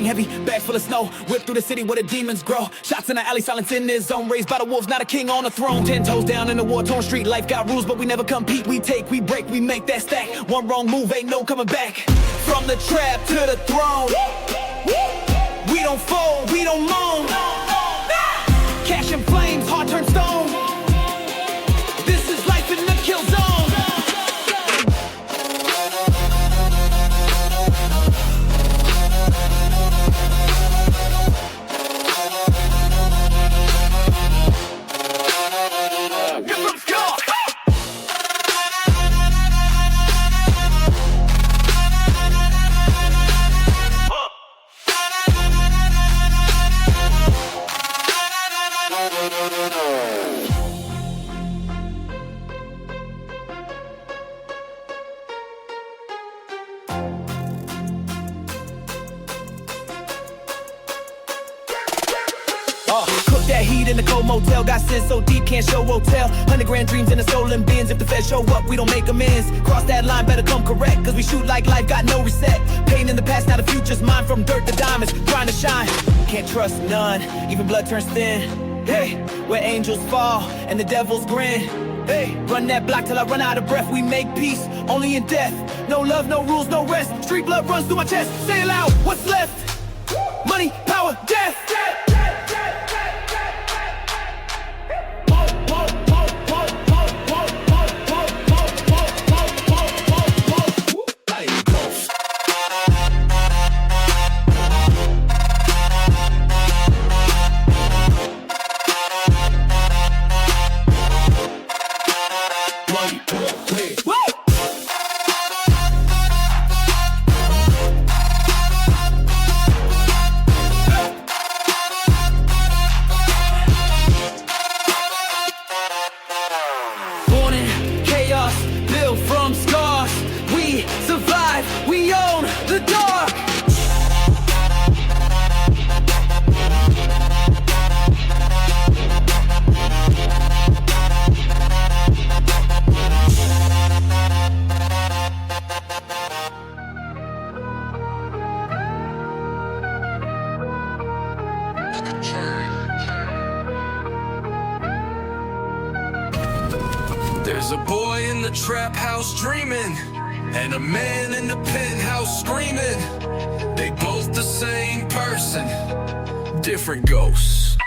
heavy, bag full of snow. Whip through the city where the demons grow. Shots in the alley, silence in this zone. Raised by the wolves, not a king on the throne. 10 toes down in the war-torn street. Life got rules, but we never compete. We take, we break, we make that stack. One wrong move, ain't no coming back. From the trap to the throne. We don't fold, we don't moan. Cash and flames, heart turn stone. This is life in the Killzone. Cook that heat in the cold motel. Got sin so deep, can't show hotel. 100 grand dreams in the stolen bins. If the feds show up, we don't make amends. Cross that line, better come correct. Cause we shoot like life, got no reset. Pain in the past, now the future's mine. From dirt to diamonds, trying to shine. Can't trust none, even blood turns thin. Hey, where angels fall and the devils grin. Hey, run that block till I run out of breath. We make peace, only in death. No love, no rules, no rest. Street blood runs through my chest. Say it loud, what's left? Money, power, death. From scars, we survive, we own the dark. There's a boy in the trap house dreaming, and a man in the penthouse screaming. They both the same person, different ghosts.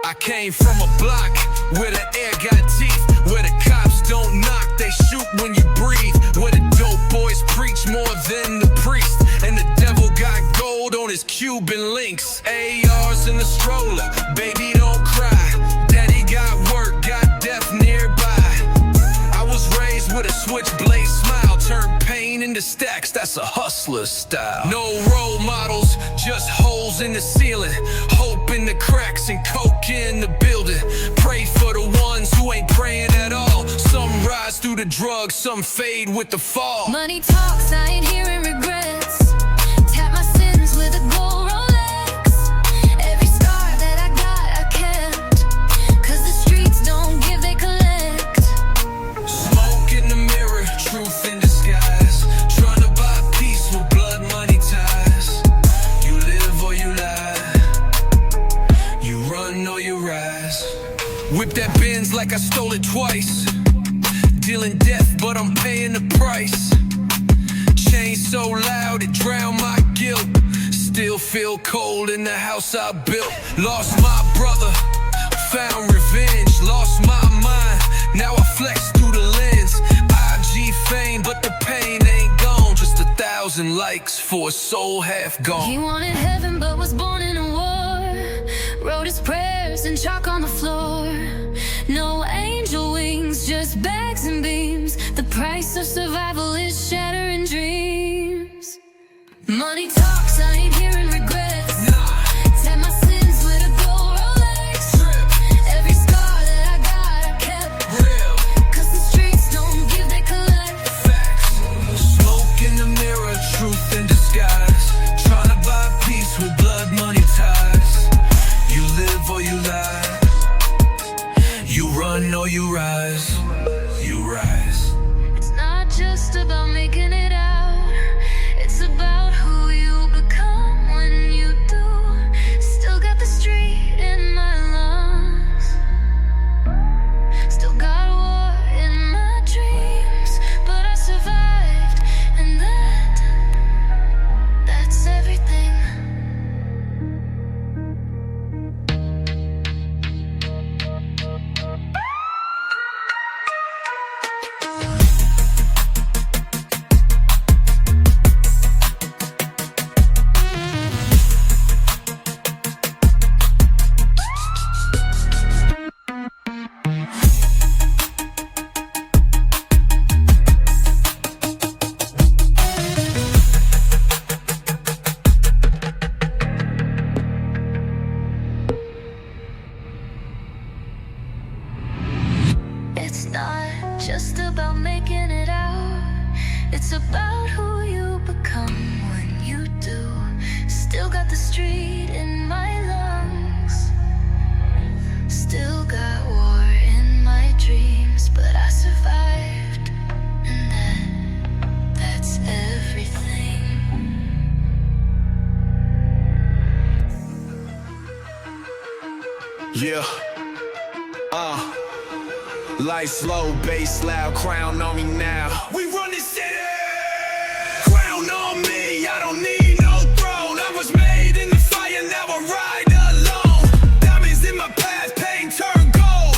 I came from a block where the air got teeth, where the cops don't knock, they shoot when you breathe, where the dope boys preach more than the priest, and the devil got gold on his Cuban links. ARs in the stroller, baby don't cry. Daddy got work, got death nearby. I was raised with a switchblade smile, turn pain into stacks, that's a hustler style. No role models, just holes in the ceiling, hope in the cracks and coke in the building. Pray for the ones who ain't praying at all. Some rise through the drugs, some fade with the fall. Money talks, I ain't hearing regrets. Tap my sins with a gold Rolex. Every scar that I got, I kept. Cause the streets don't give, they collect. Smoke in the mirror, truth in disguise. Trying to buy peace with blood money ties. You live or you lie, you run or you rise. Whip that Benz like I stole it twice. Dealing death, but I'm paying the price. Chain so loud it drowned my guilt. Still feel cold in the house I built. Lost my brother, found revenge. Lost my mind, now I flex through the lens. IG fame, but the pain ain't gone. Just 1,000 likes for a soul half gone. He wanted heaven but was born in a war. Wrote his prayers in chalk on the floor. No angel wings, just bags and beams. The price of survival is shattering dreams. Money talks, I ain't hearing regrets. Tap my sins with a gold Rolex. Every scar that I got, I kept. Cause the streets don't give, they collect. Smoke in the mirror, truth in disguise. Trying to buy peace with blood money ties. You live or you lie, you run or you rise, you rise. It's not just about making it out, it's about who you become. about who you become when you do. Still got the street in my lungs, still got war in my dreams, but I survived, and that's everything. Yeah. Lights low, bass loud, crown on me now. We run this city. Crown on me, I don't need no throne. I was made in the fire, now I ride alone. Diamonds in my path, pain turn gold.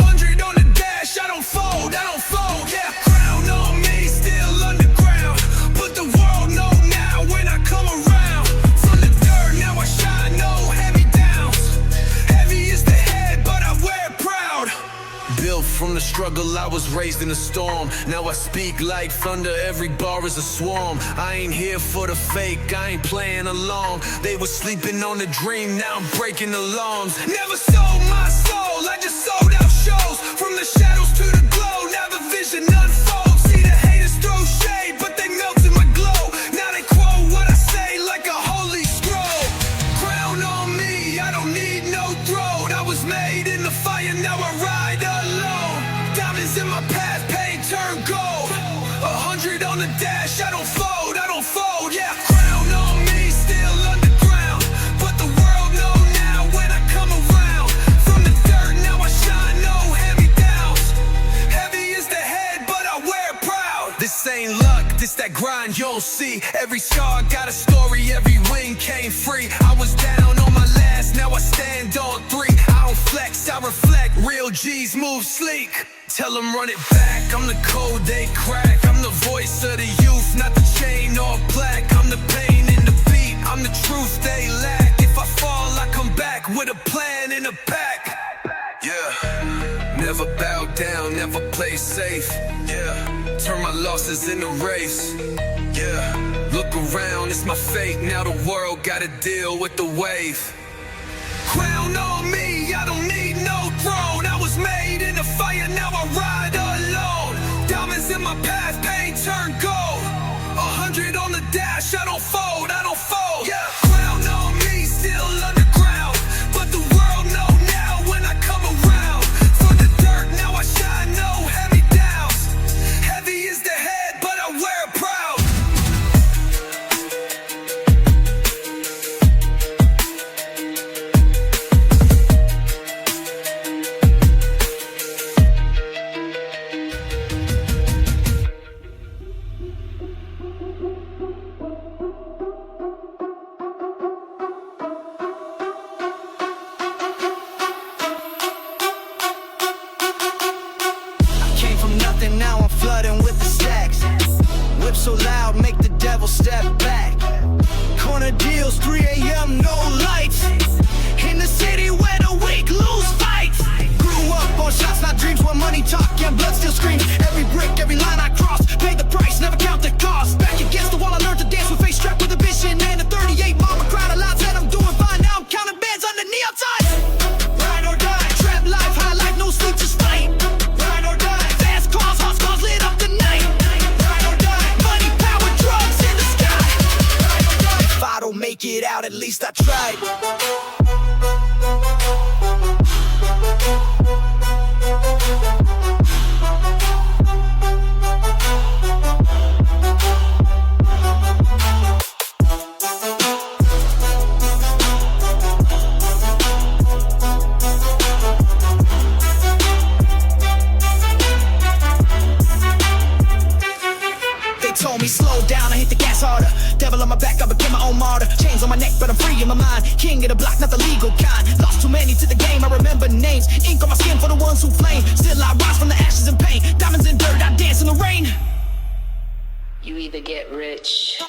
100 on the dash, I don't fold, yeah. Crown on me, still underground, but the world know now when I come around. From the dirt, now I shine, no hand-me-downs. Heavy is the head, but I wear it proud. Built from the struggle, I was raised in a storm. Now I speak like thunder, every bar is a swarm. I ain't here for the fake, I ain't playing along. They were sleeping on the dream, now I'm breaking alarms. Never sold my soul, I just sold out shows. From the shadows to the glow, now the vision unfolds. See the haters throw shade, but they melt in my glow. Now they quote what I say like a holy scroll. Crown on me, I don't need no throne. I was made in the fire, now I ride alone. Diamonds in my path, pain turn gold. 100 on the dash, I don't fold, yeah. Crown on me, still underground, but the world know now when I come around. From the dirt, now I shine, no hand-me-downs. Heavy is the head, but I wear it proud. This ain't luck, this that grind you'll see. Every scar got a story, every win came free. I was down on my last, now I stand on 3. I don't flex, I reflect, real G's move sleek. Tell them run it back, I'm the code they crack. I'm the voice of the youth, not the chain or plaque. I'm the pain in the beat, I'm the truth they lack. If I fall, I come back with a plan in a pack. Yeah, never bow down, never play safe. Yeah, turn my losses into race. Yeah, look around, it's my fate. Now the world gotta deal with the wave. Crown on me, I don't need no throne. I was made in the fire, now I ride alone. Diamonds in my path, pain turn gold. 100 on the dash, I don't fold, yeah. Crown on me, still underground, but the world know now when I come around. From the dirt, now I shine, no hand-me-downs. Heavy is the head, but I wear it proud. Now I'm flooding with the stacks. Whip so loud, make the devil step back. Corner deals, 3 a.m., no lights. In the city where the weak lose fights. Grew up on shots, not dreams, where money talk and blood still screams. Every brick, every line I cross, pay the price, never count the cost. Back against the wall, I learned to dance with face strapped with a vision. And a 38 mama crowd of loud said I'm doing fine. Now I'm counting bands under neon signs. Ride or die, trap life, high life, no sleep, just fight. Ride or die. Cars lit up the night. Ride or die. Money, power, drugs in the sky. Ride or die. If I don't make it out, at least I tried. Told me slow down, I hit the gas harder. Devil on my back, I became my own martyr. Chains on my neck, but I'm free in my mind. King of the block, not the legal kind. Lost too many to the game, I remember names. Ink on my skin for the ones who flame. Still I rise from the ashes and pain. Diamonds in dirt, I dance in the rain. You either get rich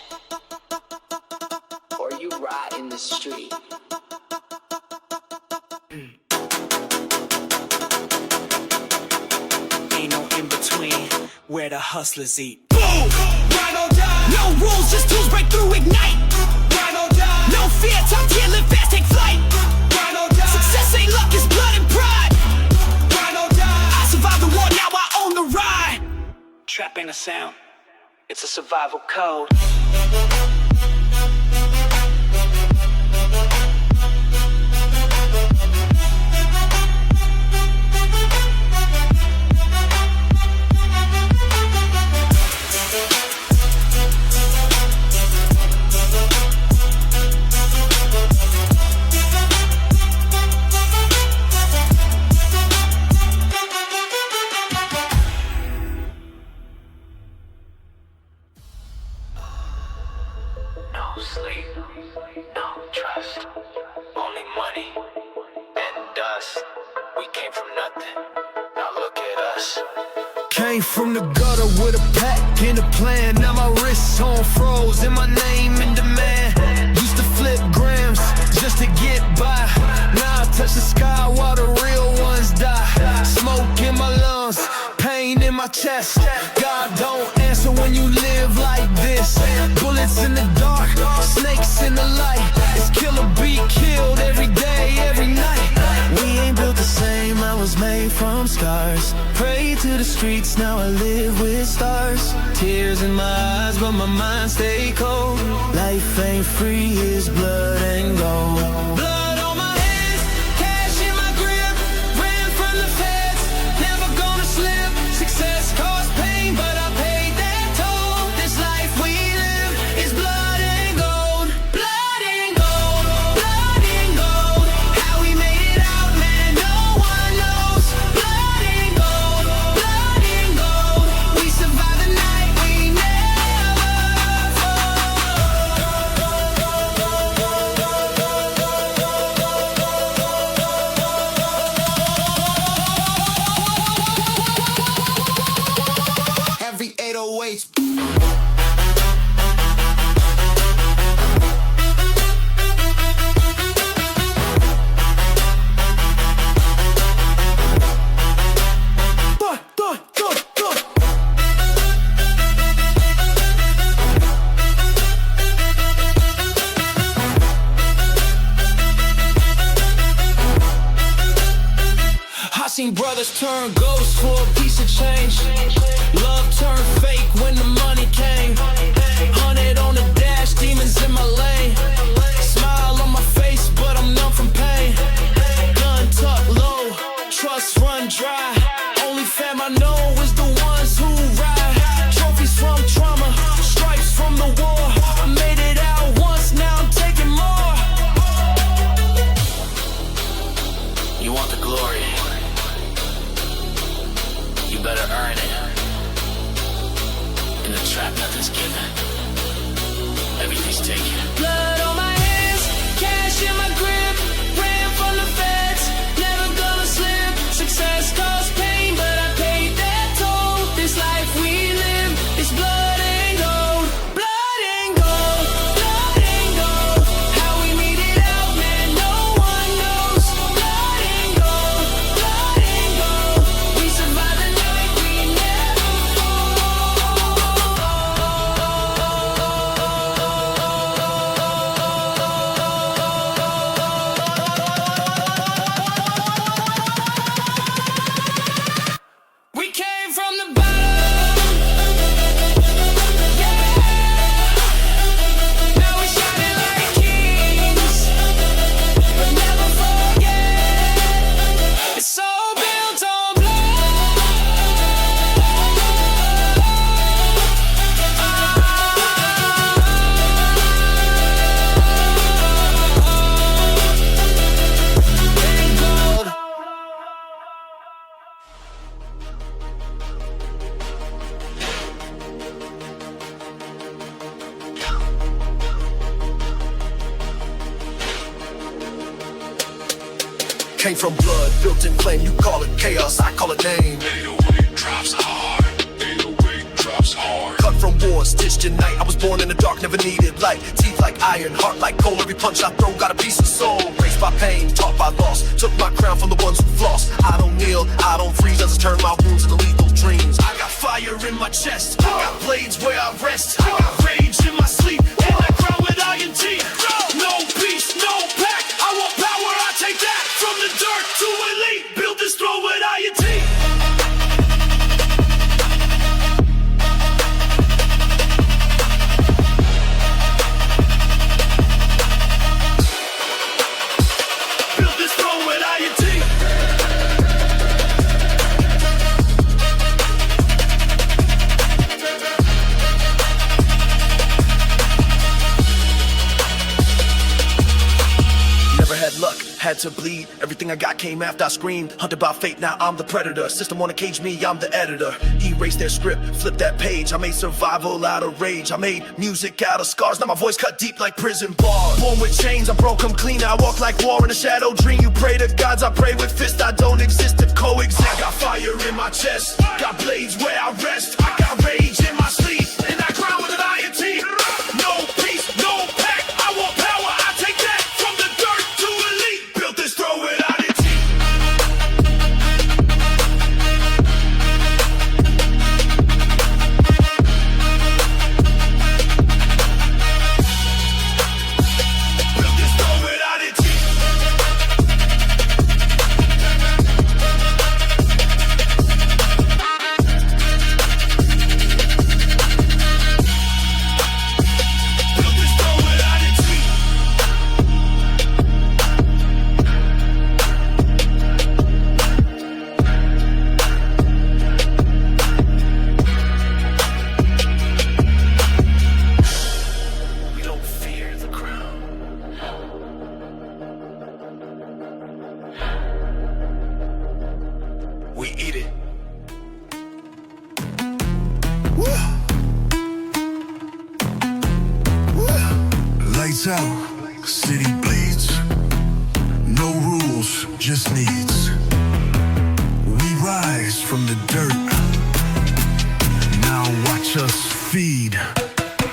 or you rot in the street. Ain't no in between where the hustlers eat. Boom! Ride or die. No rules, just tools break through, ignite. Ride or die. No fear, top tier, live fast, take flight. Ride or die. Success ain't luck, it's blood and pride. Ride or die. I survived the war, now I own the ride. Trap ain't a sound, It's a survival code. No sleep, no trust, only money and dust. We came from nothing, now look at us. Came from the gutter with a pack and a plan. Now my wrists on froze and my name in demand. Used to flip grams just to get by. Now I touch the sky while the real ones die. Smoke in my lungs, pain in my chest. God don't answer when you live like this. Bullets in the dark, snakes in the light. It's kill or be killed every day, every night. We ain't built the same, I was made from scars. Pray to the streets, now I live with stars. Tears in my eyes, but my mind stay cold. Life ain't free, it's blood and gold. Blood on my hands, cash in my grip. Ran from the feds, never gonna slip. Success caused pain, but I paid that toll. This life we live is blood and gold. Blood and gold, blood and gold. How we made it out, man, no one knows. Blood and gold, blood and gold. We survived the night, we never fall. Every 808's. I seen brothers turn ghosts for a piece of change. Love turned fake when the money came. 100 on the dash, demons in my lane. Smile on my face, but I'm numb from pain. Gun tucked low, trust run dry. Only fam I know is the ones who ride. Trophies from trauma, stripes from the war. I made it out once, now I'm taking more. You want the glory? You better earn it. In the trap, nothing's given. Everything's taken. Blood on my hands, cash in my grip. Ran from the feds, never gonna slip. Success caused pain, but I paid that toll. This life we live is blood and gold. Blood and gold, blood and gold. How we made it out, man, no one knows. Blood and gold, blood and gold. We survived the night, we never We came from the bottom. Yeah. Now we shining like kings. But never forget, it's all built on blood. Came from blood, built in flame, you call it chaos, I call it name. 808 drops hard. 808 drops hard. Cut from war, stitched in night, I was born in the dark, never needed light. Teeth like iron, heart like coal, every punch I throw got a piece of soul. Raised by pain, taught by loss, took my crown from the ones who floss. I don't kneel, I don't freeze, others turn my wounds into lethal dreams. I got fire in my chest, I got blades where I rest. I got rage in my sleep, and I crown with iron teeth. No peace, no pack, I want power, I take that. From the dirt to elite, build this throne with iron teeth. had to bleed. Everything I got came after I screamed. Hunted by fate, now I'm the predator. System wanna cage me, I'm the editor. Erase their script, flip that page. I made survival out of rage. I made music out of scars. Now my voice cut deep like prison bars. Born with chains, I'm broke, I'm clean. I walk like war in a shadow dream. You pray to gods, I pray with fists. I don't exist to coexist. I got fire in my chest, got blades where I rest. I got rage in my sleep, and I grind with an iron teeth. No peace, no pact. I want power, I take that. From the dirt to elite, built this throw without its teeth. Built this throw without its teeth. Built this throw without its teeth. We don't fear the crown. We eat it. Lights out, city bleeds. No rules, just needs. We rise from the dirt. Now watch us feed.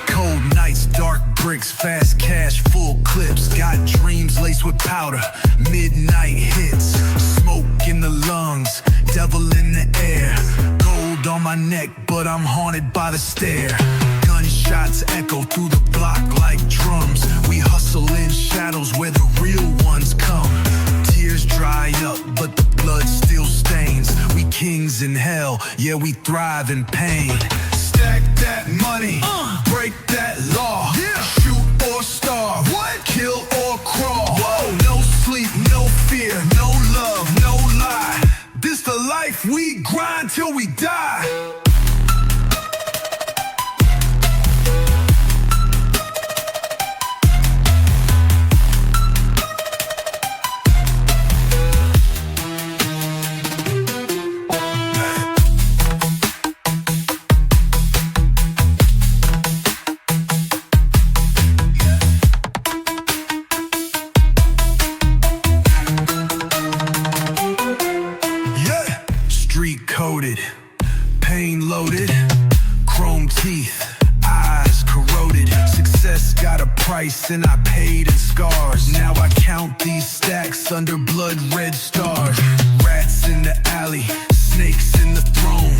Cold nights, dark bricks, fast cash, full clips. Got dreams laced with powder, midnight hits. Smoke in the lungs, devil in the air. Gold on my neck, but I'm haunted by the stare. Gunshots echo through the block like drums. We hustle in shadows where the real ones come. Tears dry up, but the blood still stains. We kings in hell, yeah, we thrive in pain. Stack that money, break that law. Shoot or starve, kill or crawl. No sleep, no fear, no love, no lie. This the life we grind till we die. Street coded, pain loaded, chrome teeth, eyes corroded. Success got a price and I paid in scars. Now I count these stacks under blood red stars. Rats in the alley, snakes in the throne.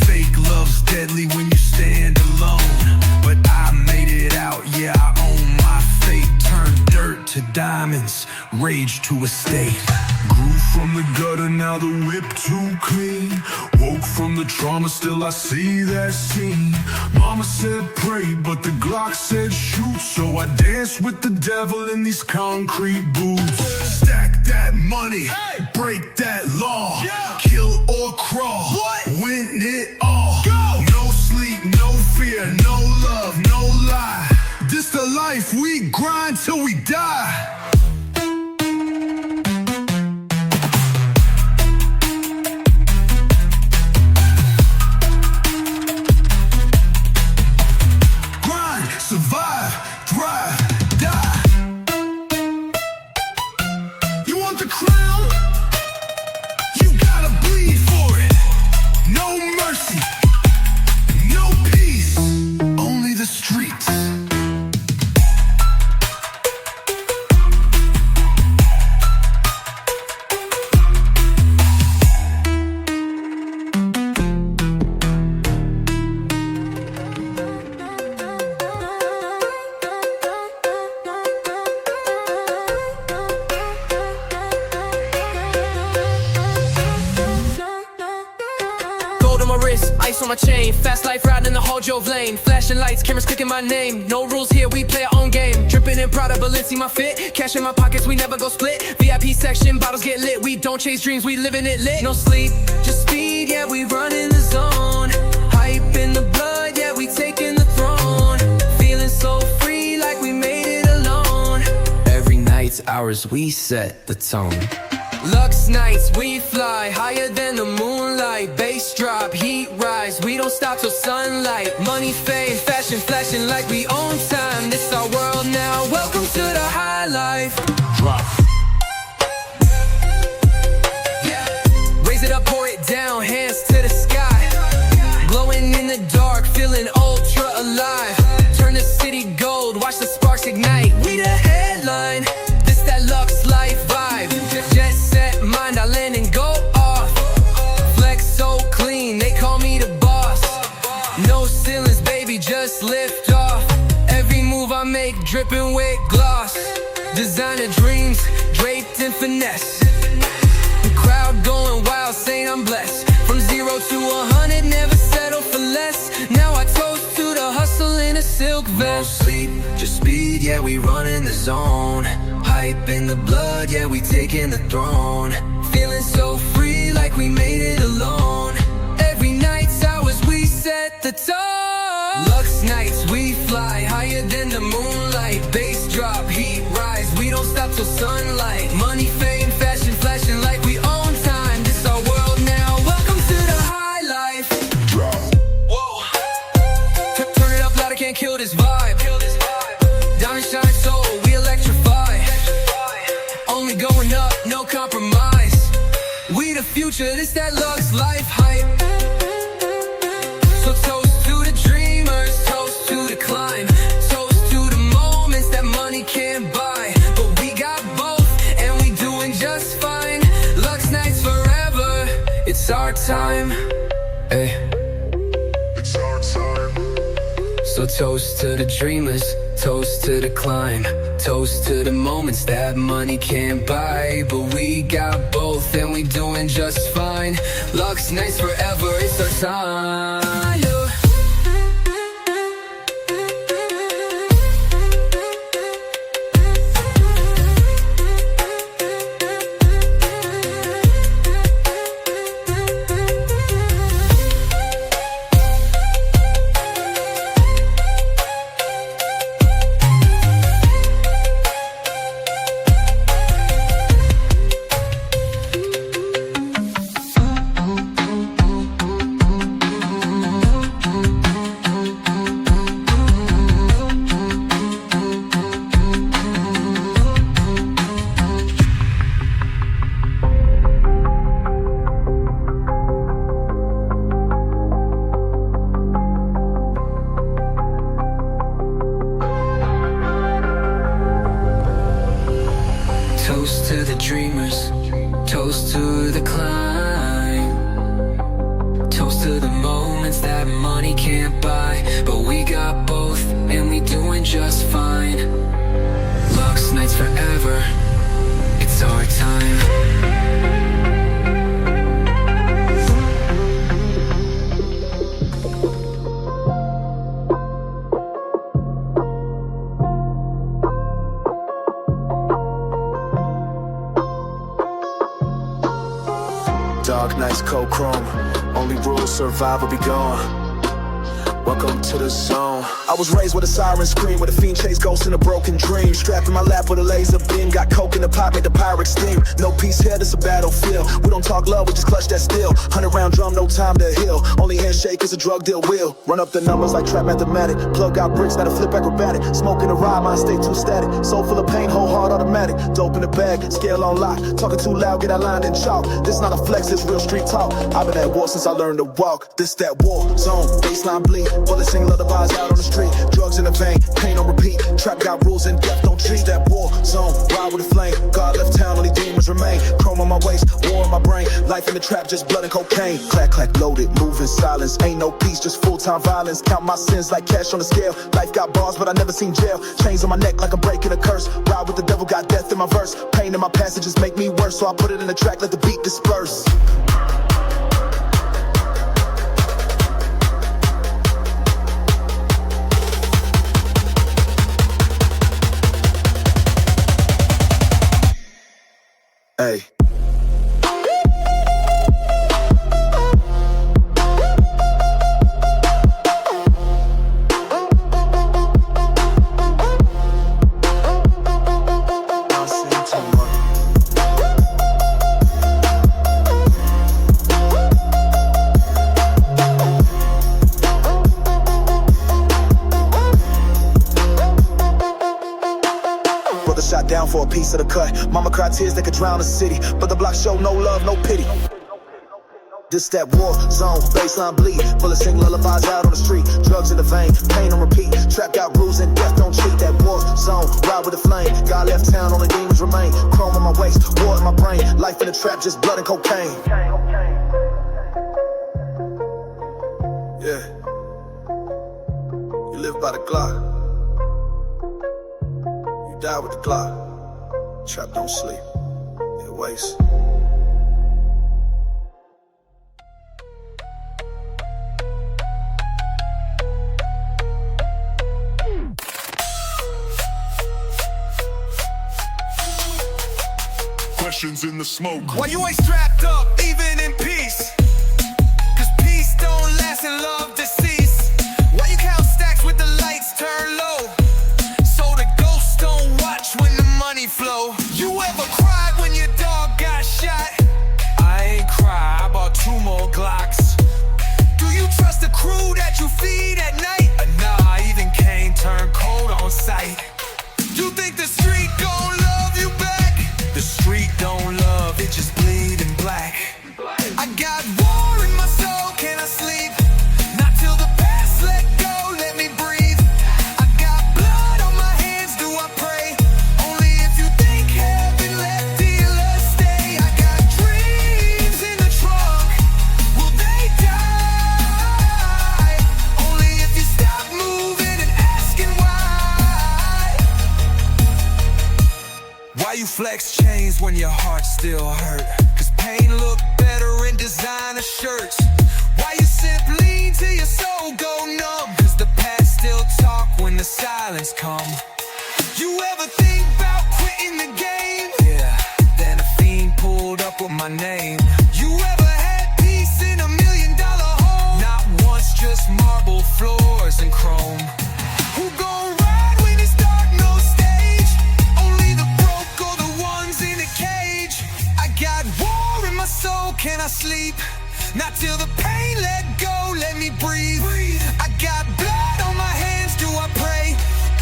Fake love's deadly when you stand alone. But I made it out, yeah, I own my fate. Turned dirt to diamonds, rage to a state. Grew from the gutter, now the whip too clean. Woke from the trauma, still I see that scene. Mama said pray, but the Glock said shoot. So I danced with the devil in these concrete boots. Stack that money, break that law. Kill or crawl, win it all. No sleep, no fear, no love, no lie. This the life we grind till we die. Survive, thrive, die. You want the crown? You gotta bleed for it. No mercy, no peace, only the streets. Ice on my chain, fast life riding in the Hall Jove lane. Flashing lights, cameras clicking my name. No rules here, we play our own game. Dripping in Prada, Balenci my fit. Cash in my pockets, we never go split. VIP section, bottles get lit. We don't chase dreams, we living it lit. No sleep, just speed, yeah, we run in the zone. Hype in the blood, yeah, we taking the throne. Feeling so free, like we made it alone. Every night's ours, we set the tone. Lux Nights, we fly higher than the moonlight. Bass drop, heat rise, we don't stop till sunlight. Money, fame, fashion, flashing like we own time. This our world now, welcome to the high life. Drop. Raise it up, pour it down, hands to the sky. Glowing in the dark, feeling ultra alive. Turn the city gold, watch the sparks ignite. We the headline, this that Lux life vibe. Jet set mind, I land and go off. Flex so clean, they call me the boss. No ceilings, baby, just lift off. Every move I make, dripping with gloss. Designer dreams, draped in finesse. The crowd going wild, saying I'm blessed. From 0 to 100, never settle for less. Now I toast to the hustle in a silk vest. No sleep, just speed, yeah, we running the zone. Hype in the blood, yeah, we taking the throne. Feeling so free, like we made it alone. Every night's ours, we set the tone. Lux Nights, we fly higher than the moonlight. Bass drop, heat rise, we don't stop till sunlight. Money, fame, fashion, flashing like we own time. This our world now, welcome to the high life. Whoa. Turn it up loud, I can't kill this vibe. Diamond shine so we electrify. Only going up, no compromise. We the future, this that Lux life hype. So toast to the dreamers, toast to the climb. Toast to the moments that money can't buy. But we got both, and we doing just fine. Lux Nights forever, it's our time. Hey. It's our time. So toast to the dreamers, toast to the climb. Toast to the moments that money can't buy. But we got both and we doing just fine. Lux Nights forever, it's our time. Toast to the dreamers, toast to the climb. Toast to the moments that money can't buy. But we got both and we doing just fine. Lux Nights forever, it's our time. Dark nights, cold chrome. Only rule, survival be gone. Welcome to the zone. I was raised with a siren scream, with a fiend chase ghosts in a broken dream. Strapped in my lap with a laser beam, got coke in the pot, made the pirate steam. No peace here, this a battlefield. We don't talk love, we just clutch that steel. 100-round drum, no time to heal. Only handshake is a drug deal will. Run up the numbers like trap mathematic. Plug out bricks, not a flip acrobatic. Smoking a ride, mind stay too static. Soul full of pain, whole heart automatic. Dope in the bag, scale on lock. Talking too loud, get outlined in chalk. This not a flex, this real street talk. I've been at war since I learned to walk. This that war zone, baseline bleed. Bullets sing lullabies out on the street. Drugs in the vein, pain on repeat. Trap got rules and death don't treat. That war zone, ride with a flame. God left town, only demons remain. Chrome on my waist, war in my brain. Life in the trap, just blood and cocaine. Clack, clack, loaded, move in silence. Ain't no peace, just full-time violence. Count my sins like cash on the scale. Life got bars, but I never seen jail. Chains on my neck like I'm breaking a curse. Ride with the devil, got death in my verse. Pain in my passages make me worse, so I put it in the track, let the beat disperse. Hey. down for a piece of the cut. Mama cried tears that could drown a city, but the block showed no love, no pity. This that war zone, baseline bleed. Bullets sing lullabies out on the street. Drugs in the vein, pain on repeat. Trap got rules and death don't cheat. That war zone, ride with the flame. God left town, only demons remain. Chrome on my waist, war in my brain. Life in the trap, just blood and cocaine. Yeah. You live by the Glock. You die with the Glock. Trap don't sleep. It wastes. Questions in the smoke. Why you ain't strapped up, even in peace? Cause peace don't last and love decease. Why you count stacks with the lights turned low? So the ghosts don't watch when the money flow. You ever cried when your dog got shot? I ain't cry, I bought 2 more Glocks. Do you trust the crew that you feed at night? Nah, even Kane turned cold on sight. You think the street gon' love you back? The street don't love, it just bleeding black. I got war in my soul, can I sleep? Not till the past let go, let me breathe. I got blood on my hands, do I pray? Only if you think heaven let the illest stay. I got dreams in the trunk, will they die? Only if you stop moving and asking why. Why you flex chains when your heart still hurt? Cause pain look better in designer shirts. Why you sip lean till your soul go numb? Cause the past still talk when the silence come. You ever think about quitting the game? Yeah, then a fiend pulled up with my name. You ever had peace in $1 million home? Not once, just marble floors and chrome. Who gon' ride when it's dark, no stage? Only the broke or the ones in a cage. I got war in my soul, can I sleep? Not till the pain let go, let me breathe. I got blood on my hands, do I pray?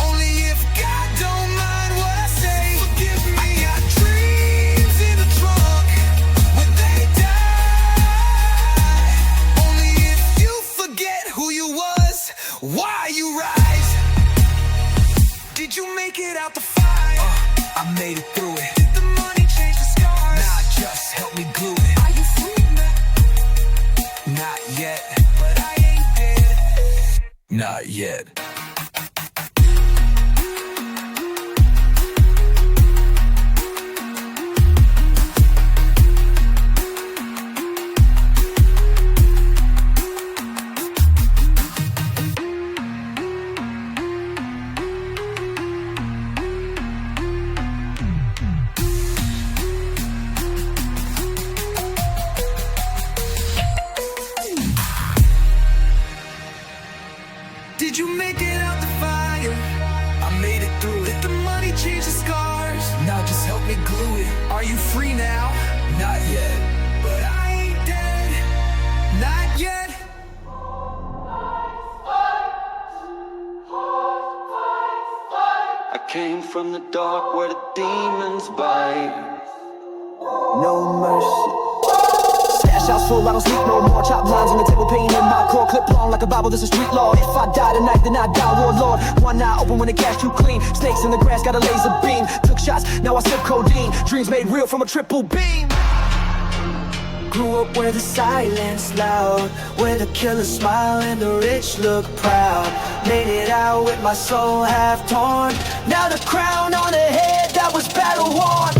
Only if God don't mind what I say. Forgive me. I got dreams in the trunk, will they die? Only if you forget who you was, why you rise. Did you make it out the fire? I made it through it. Did the money change the scars? Nah, just help me glue it. Are you free now? Not yet, but I ain't dead. Not yet. Did you make it out the fire? I made it through it. Did the money change the scars? Now just help me glue it. Are you free now? Not yet, but I ain't dead. Not yet. I came from the dark where the demons bite. No mercy. Stash house full, I don't sleep no more. Chop lines on the table, pain in my core. Clip long like a Bible, this is street law. If I die tonight, then I die, warlord. One eye open when the cash too clean. Snakes in the grass, got a laser beam. Took shots, now I sip codeine. Dreams made real from a triple beam. Grew up where the silence loud, where the killers smile and the rich look proud. Made it out with my soul half torn. Now the crown on the head that was battle worn.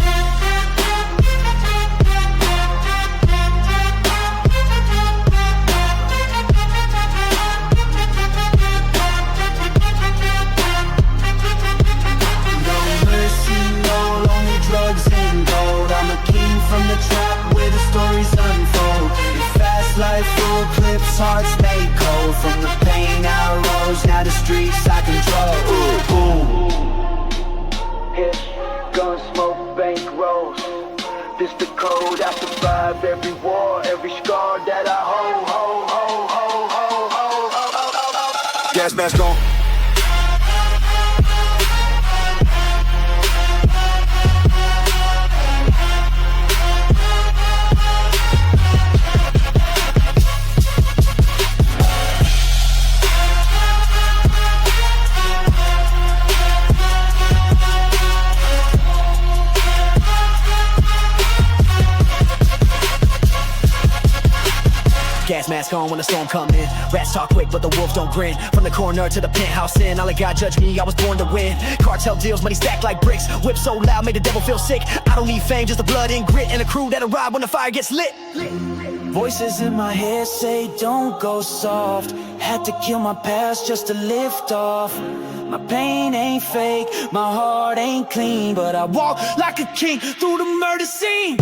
Drugs and gold. I'm a king from the trap where the stories unfold. In fast life, full clips, hearts made cold. From the pain I rose, now the streets I control. Boom. Hit, gun smoke, bank rolls. This the code I survive every war, every scar that I hold. Gas mask on. gas mask on when the storm come in. Rats talk quick, but the wolves don't grin. From the corner to the penthouse in, all I got judge me, I was born to win. Cartel deals, money stacked like bricks. Whip so loud, made the devil feel sick. I don't need fame, just the blood and grit, and a crew that'll ride when the fire gets lit. Voices in my head say don't go soft. Had to kill my past just to lift off. My pain ain't fake, my heart ain't clean, but I walk like a king through the murder scene.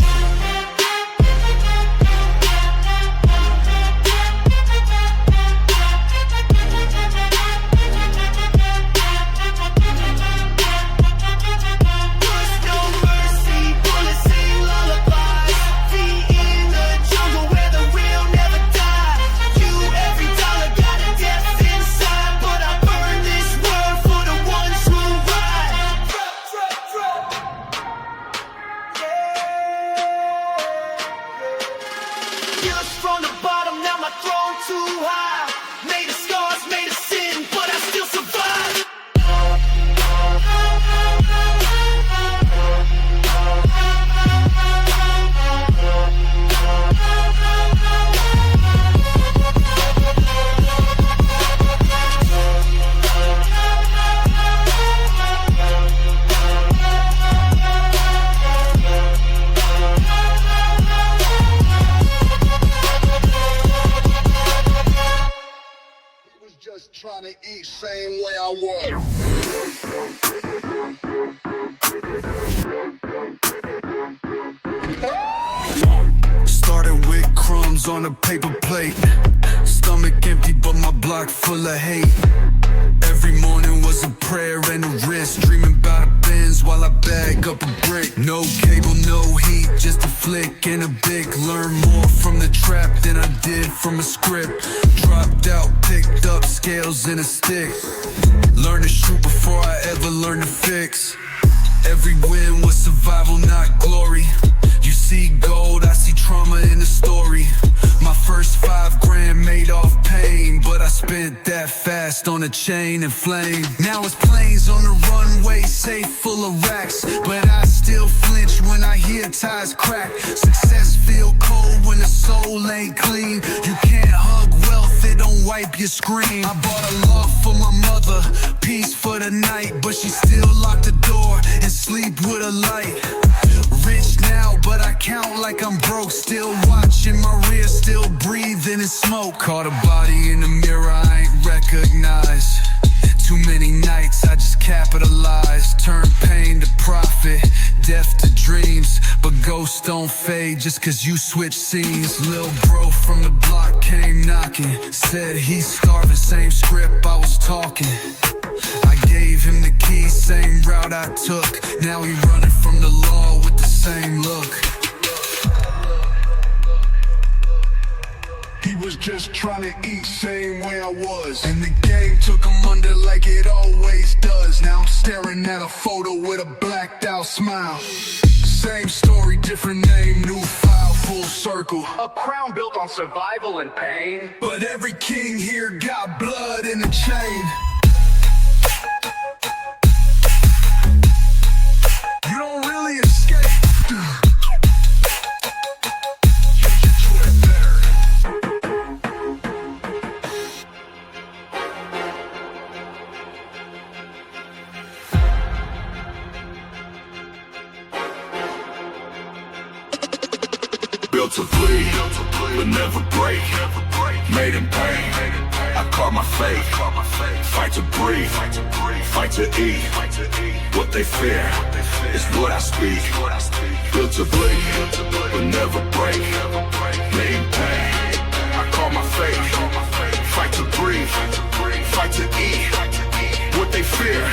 From the bottom, now my throne too high. Made of scars, made of sin, but I still survive. Just trying to eat same way I was. Started with crumbs on a paper plate. Stomach empty, but my block full of hate. Every morning was a prayer and a risk. Dreaming about a Benz while I bag up a brick. No cable, no heat, just a flick and a bic. Learn more from the trap than I did from a script. Dropped out, picked up scales and a stick. Learned to shoot before I ever learned to fix. Every win was survival, not glory. You see gold, I see trauma in the story. My first $5 made off pain, but I spent that fast on a chain and flame. Now it's planes on the runway, safe full of racks, but I still flinch when I hear tires crack. Success feel cold when the soul ain't clean. You can't hug wealth, it don't wipe your screen. I bought a loft for my mother, peace for the night, but she still locked the door and sleep with a light. Rich now, but I count like I'm broke. Still watching my rear, still breathing in smoke. Caught a body in the mirror I ain't recognized. Too many nights I just capitalized. Turn pain to profit, death to dreams. But ghosts don't fade just cause you switch scenes. Lil' bro from the block came knocking. Said he's starving, same script I was talking. I gave him the keys, same route I took. Now he running from the law with the same look. He was just trying to eat same way I was, and the game took him under like it always does. Now I'm staring at a photo with a blacked out smile. Same story, different name, new file, full circle. A crown built on survival and pain. But every king here got blood in a chain. You don't really escape. Built to bleed, but never break. Made in pain, I carve my fate. Fight to breathe, fight to eat. What they fear is what I speak. Built to bleed, but never break. Made in pain, I carve my fate. Fight to breathe, fight to eat. What they fear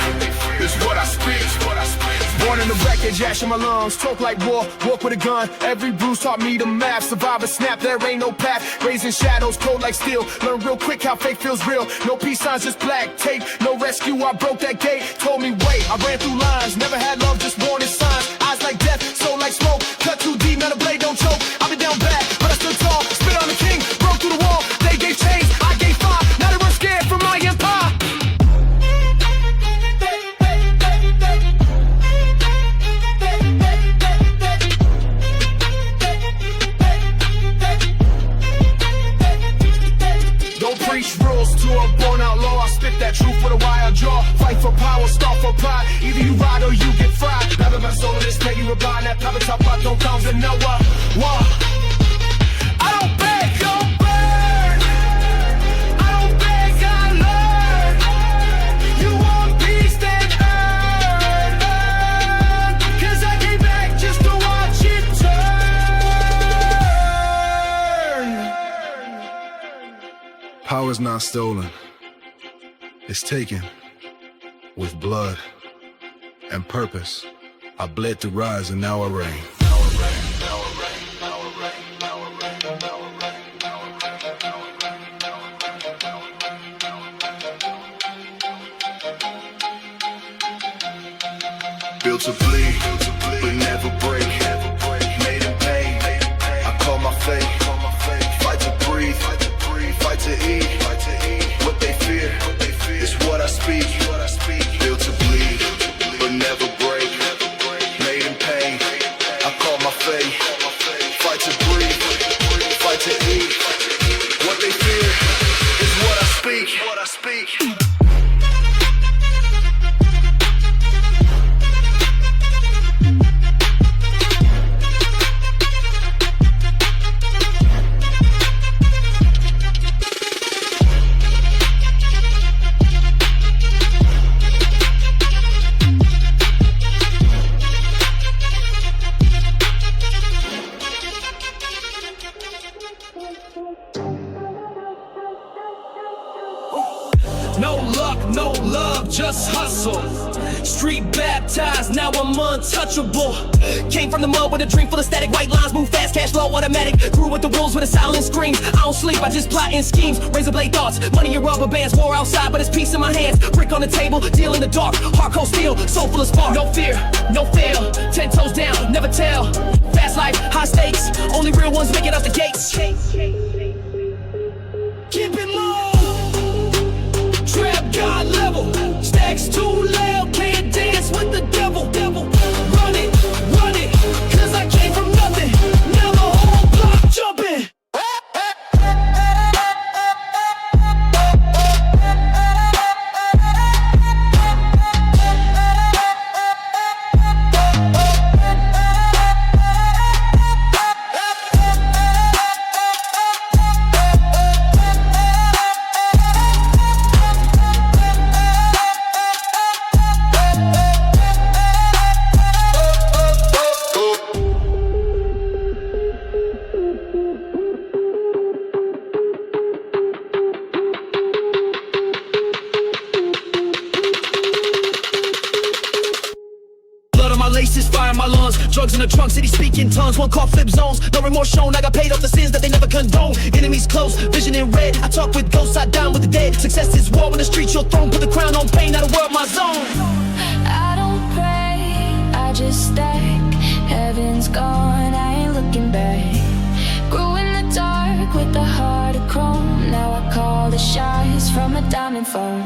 is what I speak. Born in the wreckage, ash in my lungs, talk like war, walk with a gun. Every bruise taught me the math, survive a snap, there ain't no path. Raising shadows, cold like steel, learn real quick how fake feels real. No peace signs, just black tape, no rescue, I broke that gate. Told me wait, I ran through lines, never had love, just warning signs. Eyes like death, soul like smoke, cut too deep, metal blade don't choke. I've been down bad, but I stood tall, spit on the king, broke through the wall. They gave chains, I gave fire, now they run scared from my empire. Papa Tapa don't come to Noah. Whoa. I don't beg, don't burn. I don't beg, I learn. You want peace, then earn. 'Cause I came back just to watch it turn. Power's not stolen. It's taken with blood and purpose. I bled to rise and now I reign. Built to bleed, but never break. Made in pain, I call my fate. Fight to breathe, fight to eat. What they fear is what I speak. Built to bleed, but never break. Made in pain, I call my fate. Fight to breathe, fight to eat. What they fear is what I speak. No luck, no love, just hustle. Street baptized, now I'm untouchable. Came from the mud with a dream full of static. White lines move fast, cash flow automatic. Grew with the rules with a silent scream. I don't sleep, I just plot in schemes. Razor blade thoughts, money and rubber bands. War outside, but it's peace in my hands. Brick on the table, deal in the dark. Hardcore steel, soul full of spark. No fear, no fail. 10 toes down, never tell. Fast life, high stakes. Only real ones make it out the gates. Keep it low. Trap God level, stacks too loud, can't dance with the devil. Run it, 'cause I came from nothing. Now the whole block jumping. Laces, fire in my lungs, drugs in the trunk, city speaking tongues. One call flip zones, no remorse shown. I got paid off the sins that they never condone. Enemies close, vision in red. I talk with ghosts, I dine with the dead. Success is war in the streets, your throne. Put the crown on pain, now the world my zone. I don't pray, I just stack. Heaven's gone, I ain't looking back. Grew in the dark with the heart of chrome. Now I call the shots from a diamond phone.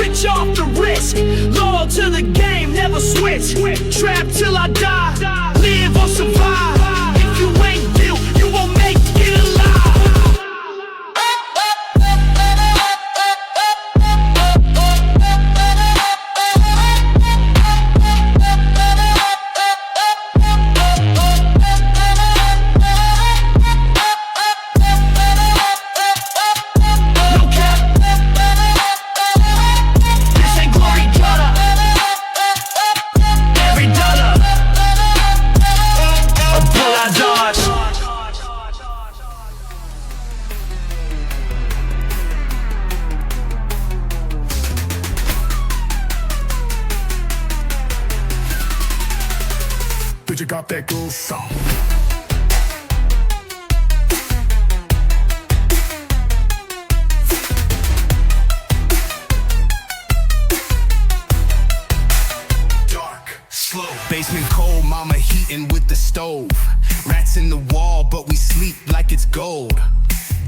Rich off the risk, loyal to the game, never switch. Trapped till I die, live or survive. If you ain't built, you won't make it alive. You got that groove song. Dark, slow. Basement cold, mama heating with the stove. Rats in the wall, but we sleep like it's gold.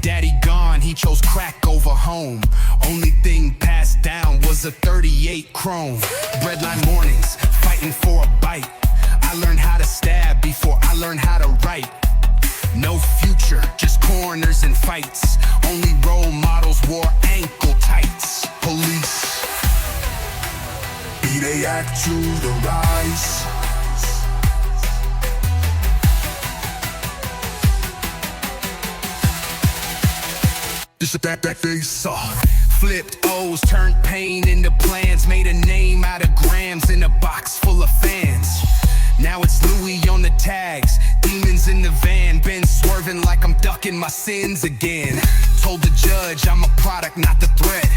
Daddy gone, he chose crack over home. Only thing passed down was a 38 chrome. Breadline mornings, fighting for a bite. I learned how to stab before I learned how to write. No future, just corners and fights. Only role models wore ankle tights. Police, be they act This is that face off. Flipped O's, turned pain into plans. Made a name out of grams in a box full of fans. Now it's Louis on the tags, demons in the van. Been swerving like I'm ducking my sins again. Told the judge I'm a product, not the threat.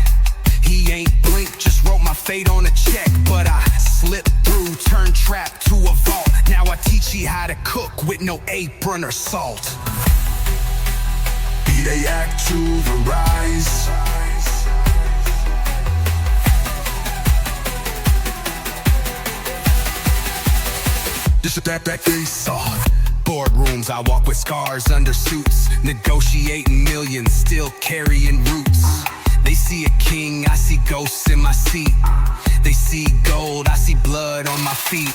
He ain't blinked, just wrote my fate on a check. But I slipped through, turned trap to a vault. Now I teach you how to cook with no apron or salt. Be they act to the rise. This is that face off. Boardrooms, I walk with scars under suits. Negotiating millions, still carrying roots. They see a king, I see ghosts in my seat. They see gold, I see blood on my feet.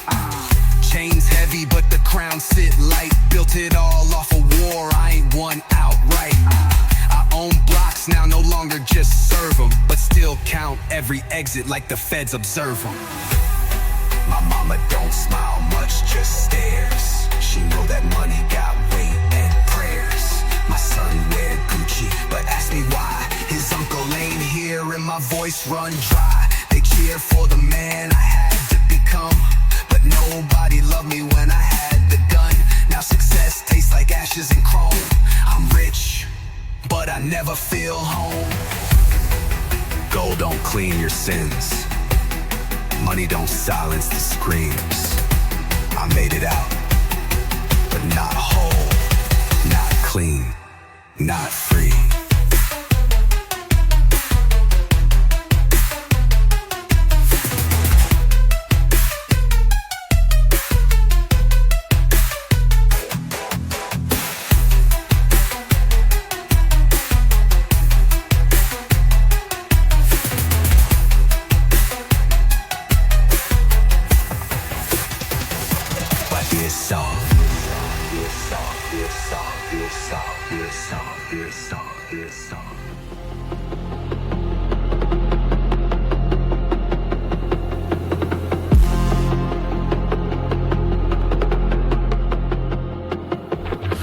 Chains heavy, but the crown sit light. Built it all off of war, I ain't won outright. I own blocks now, no longer just serve them, but still count every exit like the feds observe them. My mama don't smile much, just stares. She know that money got weight and prayers. My son wear Gucci, but ask me why. His uncle ain't here and my voice run dry. They cheer for the man I had to become, but nobody loved me when I had the gun. Now success tastes like ashes and chrome. I'm rich, but I never feel home. Gold don't clean your sins. Money don't silence the screams. I made it out, but not whole, not clean, not free.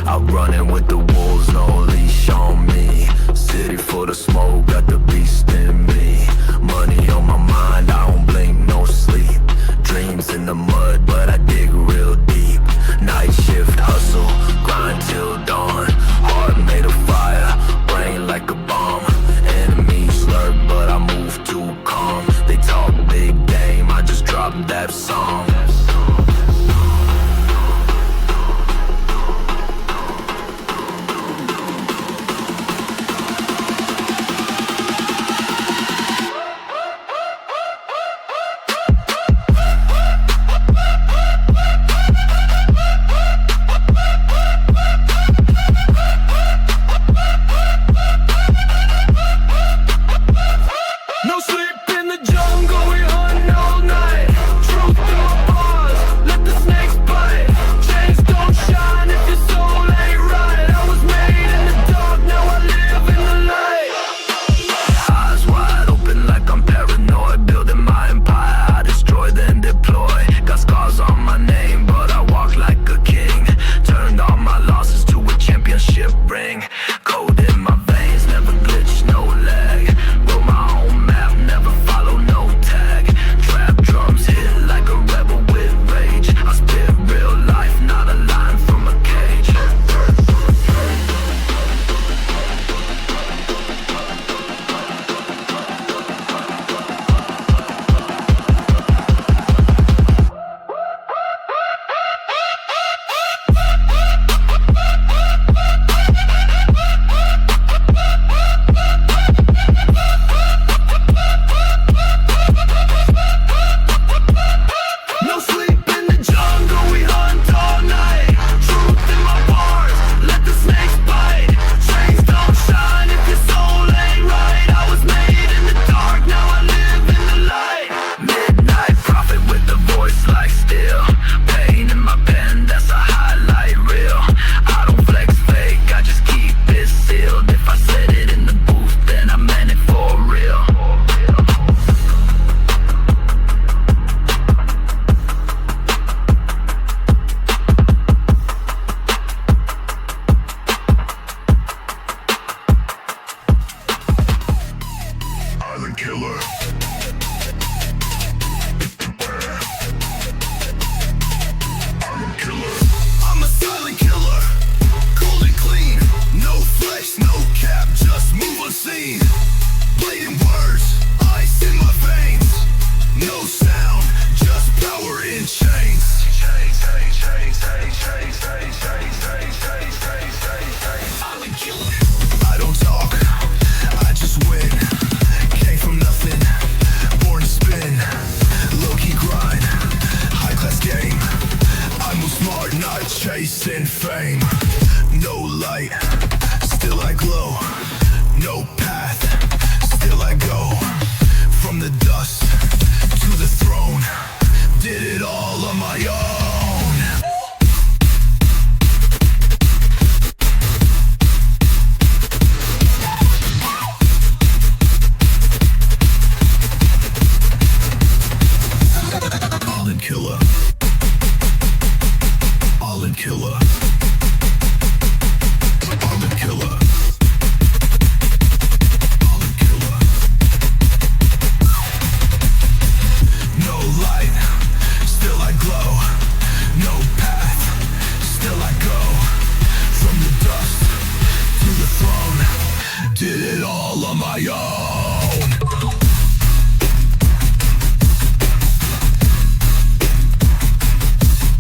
I'm running with the wolves, no leash on me. City full of smoke, got the beast in me. Money on my mind, I don't blink, no sleep. Dreams in the mud, but I dig real deep. Night shift hustle, grind till dawn. Heart made of fire, brain like a bomb. Enemies lurk, but I move too calm. They talk big game, I just drop that song. chasing fame. No light, still I glow. No path, still I go. From the dust to the throne, did it all on my own. All in killer. All in killer. All in killer. All in killer. No light, still I glow. No path, still I go. From the dust to the throne, did it all on my own.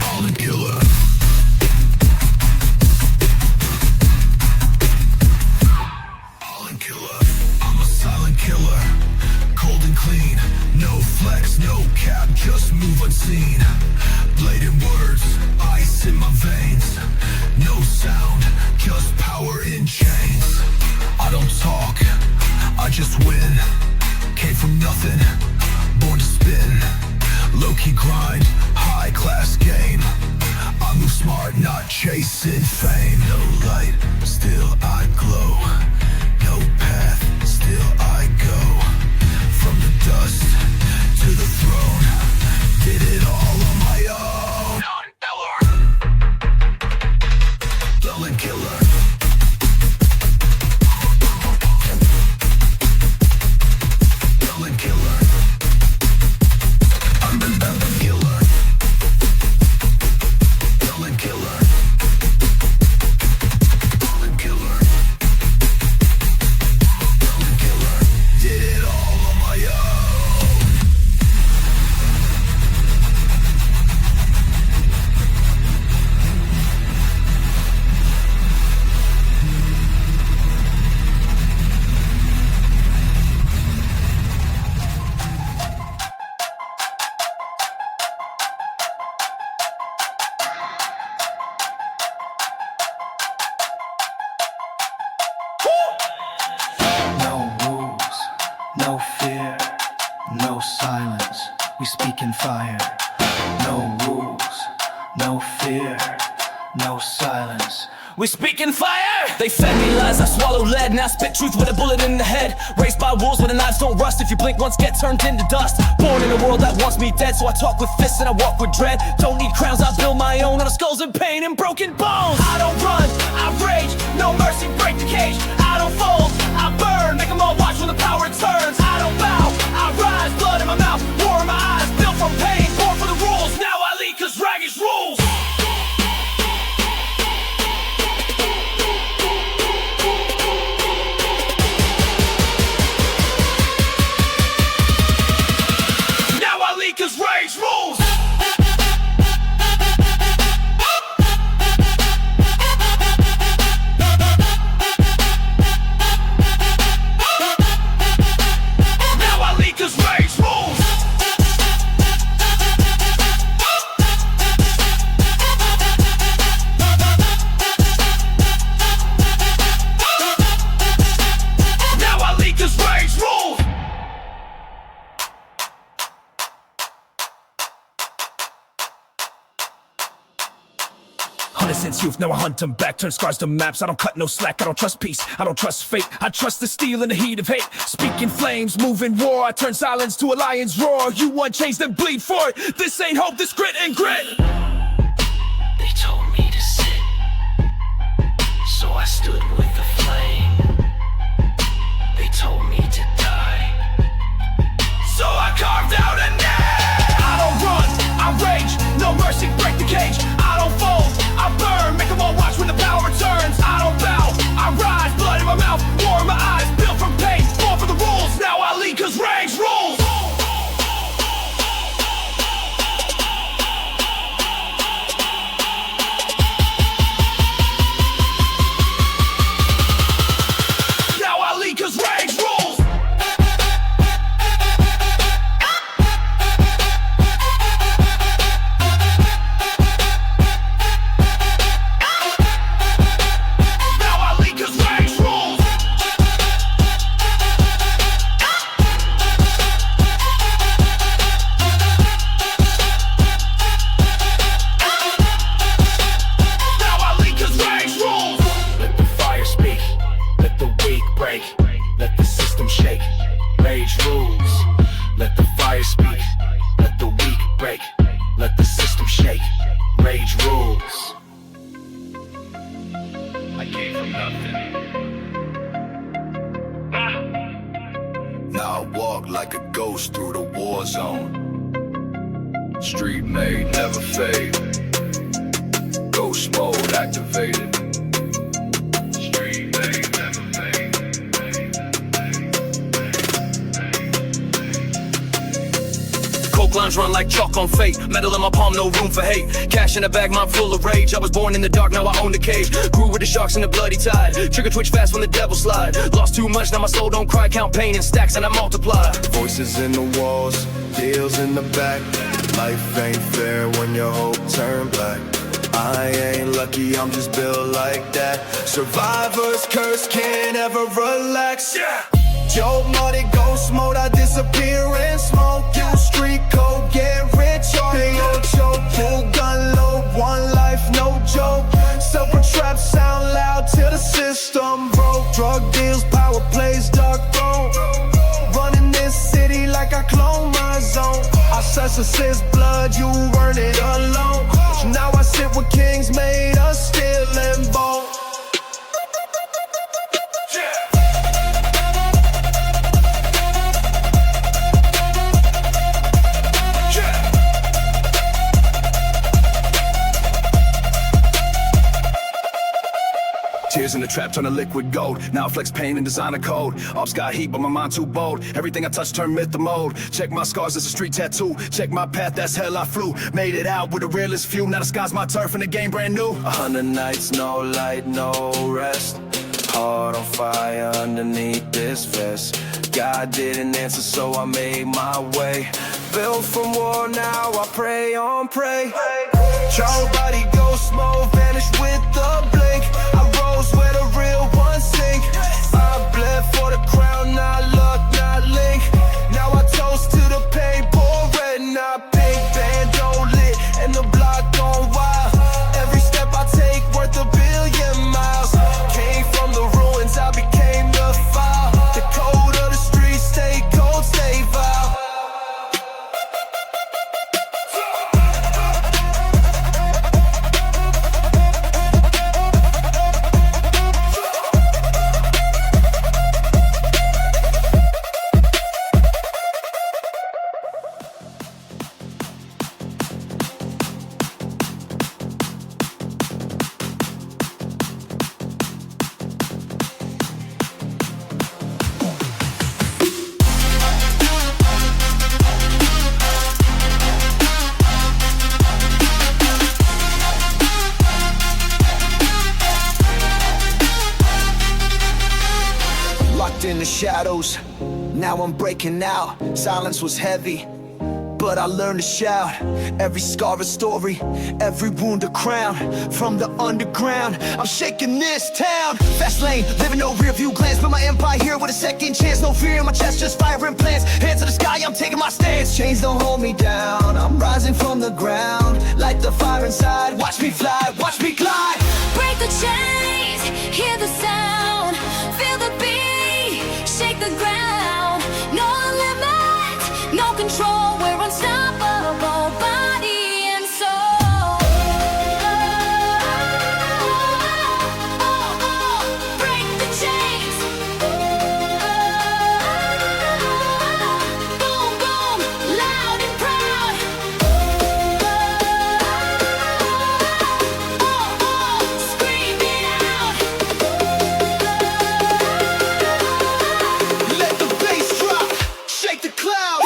All in killer. All in killer. I'm a silent killer. Cold and clean. No flex, no cap, just move unseen. Bladed words, ice in my veins. No sound, just power in chains. I don't talk, I just win. Came from nothing, born to spin. Low-key grind, high-class game. I move smart, not chasing fame. No light, still I glow. No path, still I go. From the dust to the throne, did it all on my own. Dull and killer. Dull and killer. I'm the dull and killer. Dull and killer. Dull and killer. Dull and killer. Did it all on my own. No rules, no fear, no silence. We speak in fire. No rules, no fear, no silence. We speak in fire! They fed me lies, I swallow lead. Now spit truth with a bullet in the head. Raised by wolves where the knives don't rust. If you blink once, get turned into dust. Born in a world that wants me dead, so I talk with fists and I walk with dread. Don't need crowns, I build my own out of skulls and pain and broken bones. I don't run, I rage, no mercy, break the cage. I don't fold, I burn, make them all watch when the power turns. I don't bow, I rise, blood in my mouth, war in my eyes. Built from pain, born for the rules. Now I lead cause ragged rules. Cause rage rules. Now I lead cause rage rules. Now I lead cause rage rules. Since youth, now I hunt them back, turn scars to maps. I don't cut no slack, I don't trust peace, I don't trust fate. I trust the steel in the heat of hate. Speaking flames, moving war. I turn silence to a lion's roar. You want change, then bleed for it. This ain't hope, this grit and grit. They told me to sit, so I stood with the flame. They told me to die, so I carved out a name. I don't run, I rage, no mercy, break the cage. I don't fold, I burn, make them all watch when the power returns. I don't bow, I rise, blood in my mouth, war in my eyes. Built from pain, born for the rules. Now I lead cause rage rules. nothing. Now I walk like a ghost through the war zone. Street made, never fade. Ghost mode activated. Street made, never fade. Coke lines run like chalk on fate. Metal in my palm, no room for hate. Cash in the bag, mind full of rage. I was born in the dark, now I own the cage. Grew with the sharks in the bloody tide. Trigger twitch fast when the devil slide. Lost too much, now my soul don't cry. Count pain in stacks and I multiply. Voices in the walls, deals in the back. Life ain't fair when your hope turn black. I ain't lucky, I'm just built like that. Survivor's curse, can't ever relax. Joe money, ghost mode, I disappear in smoke. You street code, get rich or you'll choke. Full gun load, one life, no joke. Silver trap sound loud till the system broke. Drug deals, power plays, dark throne. Running this city like I clone my zone. I such assist blood, you earn it alone. Now I sit with kings made of steel and bone. Tears in the trap turn to liquid gold. Now I flex pain and design a code. Ops got heat, but my mind too bold. Everything I touch turn myth to mode. Check my scars, it's a street tattoo. Check my path, that's hell I flew. Made it out with the realest few. Now the sky's my turf and the game brand new. 100 nights, no light, no rest. Heart on fire underneath this vest. God didn't answer, so I made my way. Built from war, now I pray on pray. Charles body ghost mode, vanish with the blink. I rose where the real ones sink. I bled for the crown, not luck, not link. Now I toast to the pain, pour red, not pink. Bando lit, and the block gone wild. Every step I take worth a billion miles. Came from the ruins, I became the file. The code of the streets, stay cold, stay vile. In the shadows, now I'm breaking out. Silence was heavy, but I learned to shout. Every scar a story, every wound a crown. From the underground, I'm shaking this town. Fast lane, living no rear view glance. Build my empire here with a second chance. No fear in my chest, just firing plans. Hands to the sky, I'm taking my stance. Chains don't hold me down, I'm rising from the ground. Light the fire inside, watch me fly, watch me glide. Break the chains, hear the sound, feel the beat. Shake the ground, no limit, no control, we're unstoppable, body and soul. Break the chains. Boom, boom, loud and proud. Scream it out. Shake the clouds.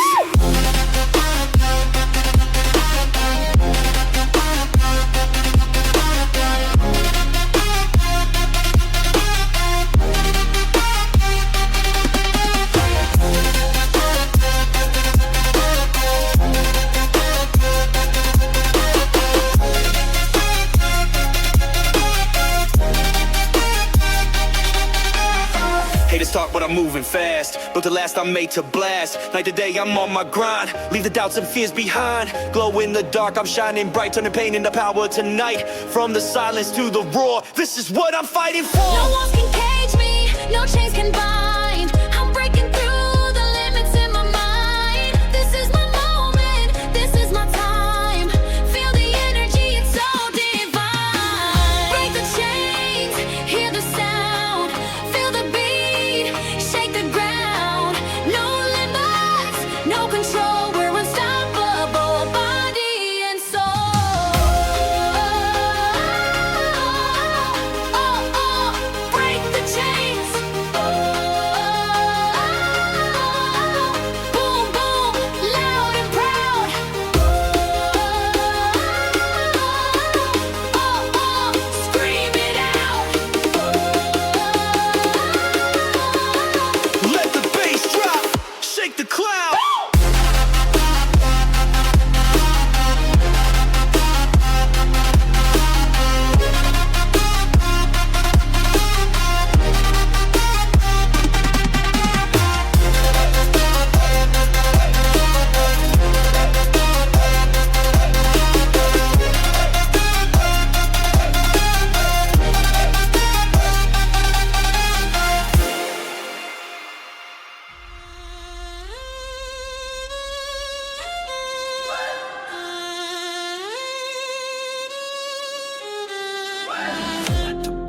Haters talk, but I'm moving fast. Built the last, I'm made to blast. Night to day, I'm on my grind. Leave the doubts and fears behind. Glow in the dark, I'm shining bright. Turning pain into power tonight. From the silence to the roar, this is what I'm fighting for. No walls can cage me, no chains can bind. I'm breaking through the limits in my mind. This is my moment, this is my time. Feel the energy, it's so divine. Break the chains, hear the sound.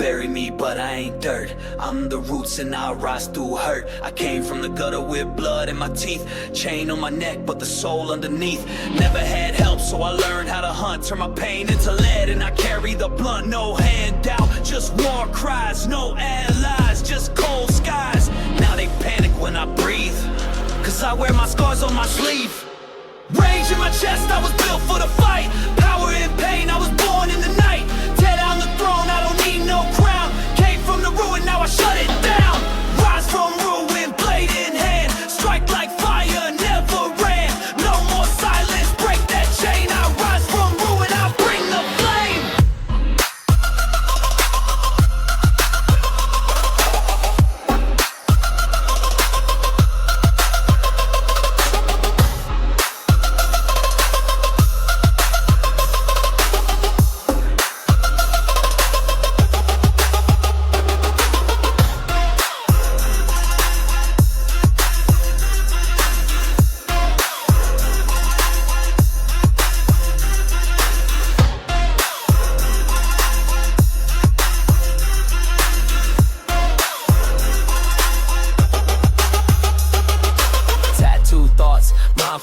bury me, but I ain't dirt. I'm the roots and I rise through hurt. I came from the gutter with blood in my teeth. Chain on my neck, but the soul underneath. Never had help, so I learned how to hunt. Turn my pain into lead and I carry the blunt. No handout, just war cries. No allies, just cold skies. Now they panic when I breathe, cause I wear my scars on my sleeve. Rage in my chest, I was built for the fight. Power and pain, I was born in the night. Tear down the throne, I don't need no crown. Came from the ruin, now I shut it down. Rise from ruin, blade in hand. Strike like fire, never ran. No more silence, break that chain. I rise from ruin, I bring the flame.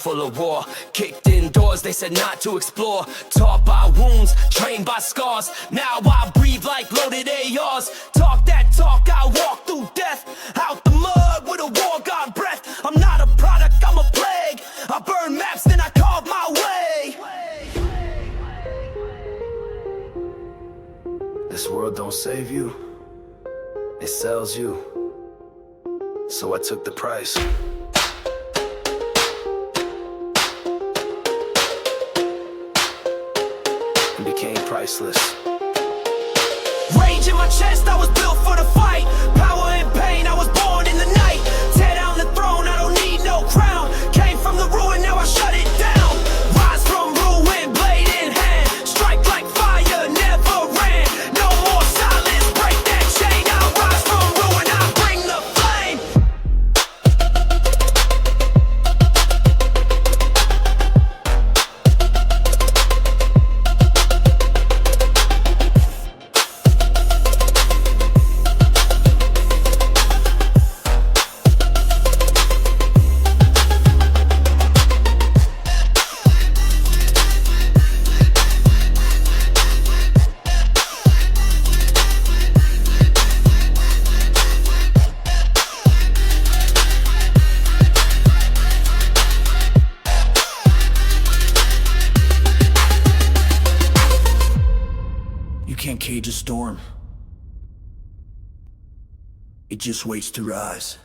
Full of war, kicked indoors, they said not to explore. Taught by wounds, trained by scars. Now I breathe like loaded ARs. Talk that talk, I walk through death. Out the mud with a war god breath. I'm not a product, I'm a plague. I burn maps, then I carve my way. This world don't save you, it sells you. So I took the price. Became priceless. Rage in my chest, I was built for the fight. Power and pain, I was born in the night. Tear down the throne, I don't need no crown. Came from the ruin, now I shut it down. Rise from ruin, blade in hand. Strike like fire, never ran. No more silence, break that chain. I rise from ruin, I bring the flame. You can't cage a storm. It just waits to rise.